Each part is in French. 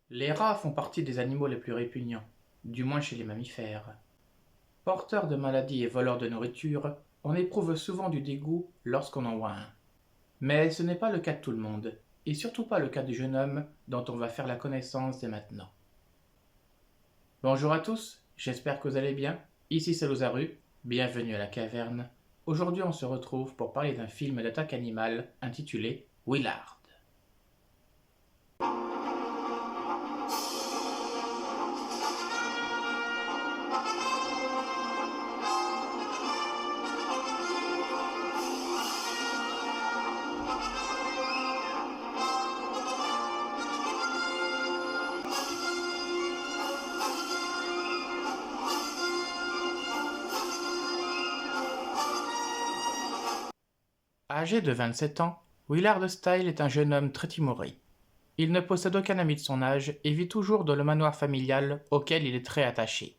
Les rats font partie des animaux les plus répugnants, du moins chez les mammifères. Porteurs de maladies et voleurs de nourriture, on éprouve souvent du dégoût lorsqu'on en voit un. Mais ce n'est pas le cas de tout le monde, et surtout pas le cas du jeune homme dont on va faire la connaissance dès maintenant. Bonjour à tous, j'espère que vous allez bien. Ici c'est Lozaru, bienvenue à la caverne. Aujourd'hui on se retrouve pour parler d'un film d'attaque animale intitulé Willard. Âgé de 27 ans, Willard Style est un jeune homme très timoré. Il ne possède aucun ami de son âge et vit toujours dans le manoir familial auquel il est très attaché.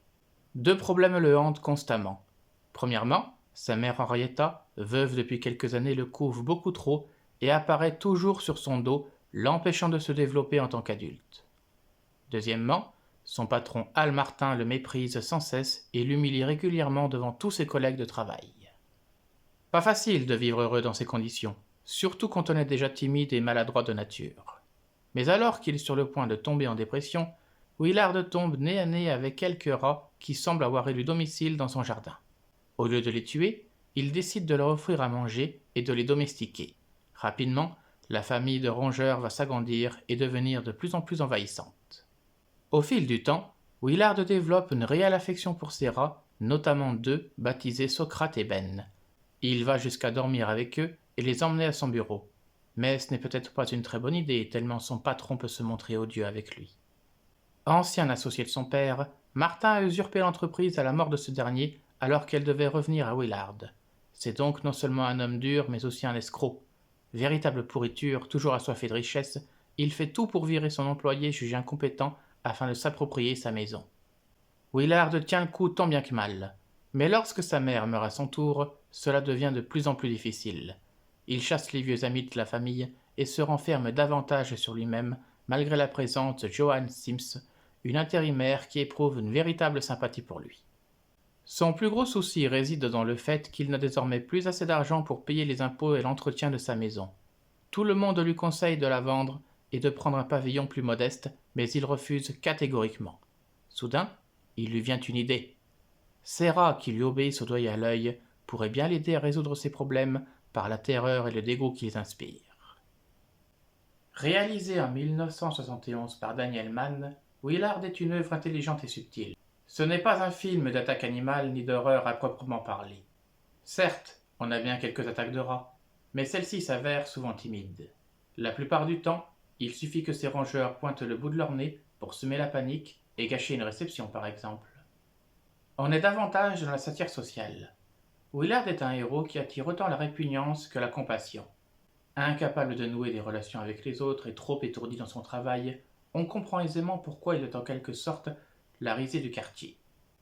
Deux problèmes le hantent constamment. Premièrement, sa mère Henrietta, veuve depuis quelques années, le couve beaucoup trop et apparaît toujours sur son dos, l'empêchant de se développer en tant qu'adulte. Deuxièmement, son patron Al Martin le méprise sans cesse et l'humilie régulièrement devant tous ses collègues de travail. Pas facile de vivre heureux dans ces conditions, surtout quand on est déjà timide et maladroit de nature. Mais alors qu'il est sur le point de tomber en dépression, Willard tombe nez à nez avec quelques rats qui semblent avoir élu domicile dans son jardin. Au lieu de les tuer, il décide de leur offrir à manger et de les domestiquer. Rapidement, la famille de rongeurs va s'agrandir et devenir de plus en plus envahissante. Au fil du temps, Willard développe une réelle affection pour ces rats, notamment deux baptisés Socrate et Ben. Il va jusqu'à dormir avec eux et les emmener à son bureau. Mais ce n'est peut-être pas une très bonne idée, tellement son patron peut se montrer odieux avec lui. Ancien associé de son père, Martin a usurpé l'entreprise à la mort de ce dernier alors qu'elle devait revenir à Willard. C'est donc non seulement un homme dur, mais aussi un escroc. Véritable pourriture, toujours assoiffé de richesse, il fait tout pour virer son employé jugé incompétent afin de s'approprier sa maison. Willard tient le coup tant bien que mal. Mais lorsque sa mère meurt à son tour, cela devient de plus en plus difficile. Il chasse les vieux amis de la famille et se renferme davantage sur lui-même, malgré la présence de Joanne Sims, une intérimaire qui éprouve une véritable sympathie pour lui. Son plus gros souci réside dans le fait qu'il n'a désormais plus assez d'argent pour payer les impôts et l'entretien de sa maison. Tout le monde lui conseille de la vendre et de prendre un pavillon plus modeste, mais il refuse catégoriquement. Soudain, il lui vient une idée. Ces rats qui lui obéissent au doigt et à l'œil pourraient bien l'aider à résoudre ses problèmes par la terreur et le dégoût qu'ils inspirent. Réalisé en 1971 par Daniel Mann, Willard est une œuvre intelligente et subtile. Ce n'est pas un film d'attaque animale ni d'horreur à proprement parler. Certes, on a bien quelques attaques de rats, mais celles-ci s'avèrent souvent timides. La plupart du temps, il suffit que ces rongeurs pointent le bout de leur nez pour semer la panique et gâcher une réception par exemple. On est davantage dans la satire sociale. Willard est un héros qui attire autant la répugnance que la compassion. Incapable de nouer des relations avec les autres et trop étourdi dans son travail, on comprend aisément pourquoi il est en quelque sorte la risée du quartier.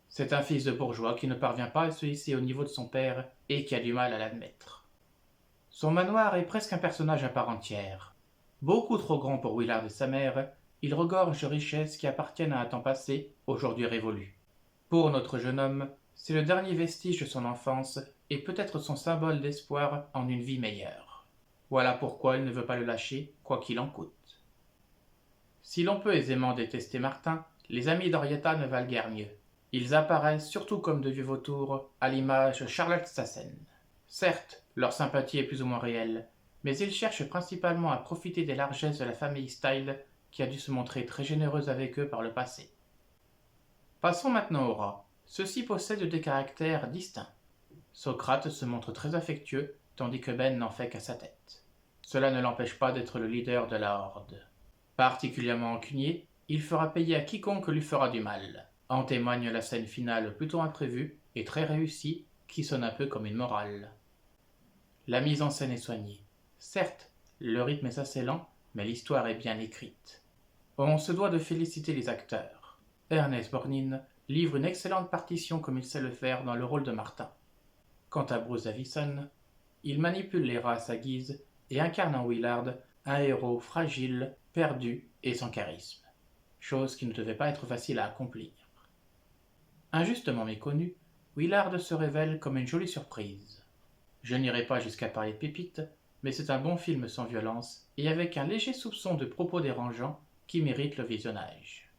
C'est un fils de bourgeois qui ne parvient pas à se hisser au niveau de son père et qui a du mal à l'admettre. Son manoir est presque un personnage à part entière. Beaucoup trop grand pour Willard et sa mère, il regorge de richesses qui appartiennent à un temps passé, aujourd'hui révolu. Pour notre jeune homme, c'est le dernier vestige de son enfance et peut-être son symbole d'espoir en une vie meilleure. Voilà pourquoi il ne veut pas le lâcher, quoi qu'il en coûte. Si l'on peut aisément détester Martin, les amis d'Henrietta ne valent guère mieux. Ils apparaissent surtout comme de vieux vautours, à l'image de Charlotte Stassen. Certes, leur sympathie est plus ou moins réelle, mais ils cherchent principalement à profiter des largesses de la famille Style, qui a dû se montrer très généreuse avec eux par le passé. Passons maintenant aux rats. Ceux-ci possèdent des caractères distincts. Socrate se montre très affectueux, tandis que Ben n'en fait qu'à sa tête. Cela ne l'empêche pas d'être le leader de la horde. Particulièrement rancunier, il fera payer à quiconque lui fera du mal. En témoigne la scène finale plutôt imprévue et très réussie, qui sonne un peu comme une morale. La mise en scène est soignée. Certes, le rythme est assez lent, mais l'histoire est bien écrite. On se doit de féliciter les acteurs. Ernest Borgnine livre une excellente partition comme il sait le faire dans le rôle de Martin. Quant à Bruce Davison, il manipule les rats à sa guise et incarne en Willard un héros fragile, perdu et sans charisme. chose qui ne devait pas être facile à accomplir. Injustement méconnu, Willard se révèle comme une jolie surprise. Je n'irai pas jusqu'à parler de pépites, mais c'est un bon film sans violence et avec un léger soupçon de propos dérangeants qui mérite le visionnage.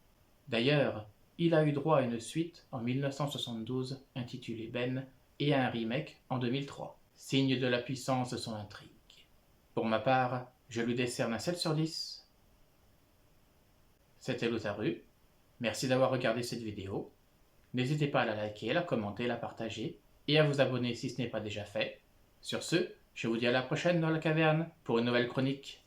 D'ailleurs, il a eu droit à une suite en 1972 intitulée Ben et à un remake en 2003, signe de la puissance de son intrigue. Pour ma part, je lui décerne un 7 sur 10. C'était Lotaru. Merci d'avoir regardé cette vidéo. N'hésitez pas à la liker, la commenter, la partager et à vous abonner si ce n'est pas déjà fait. Sur ce, je vous dis à la prochaine dans la caverne pour une nouvelle chronique.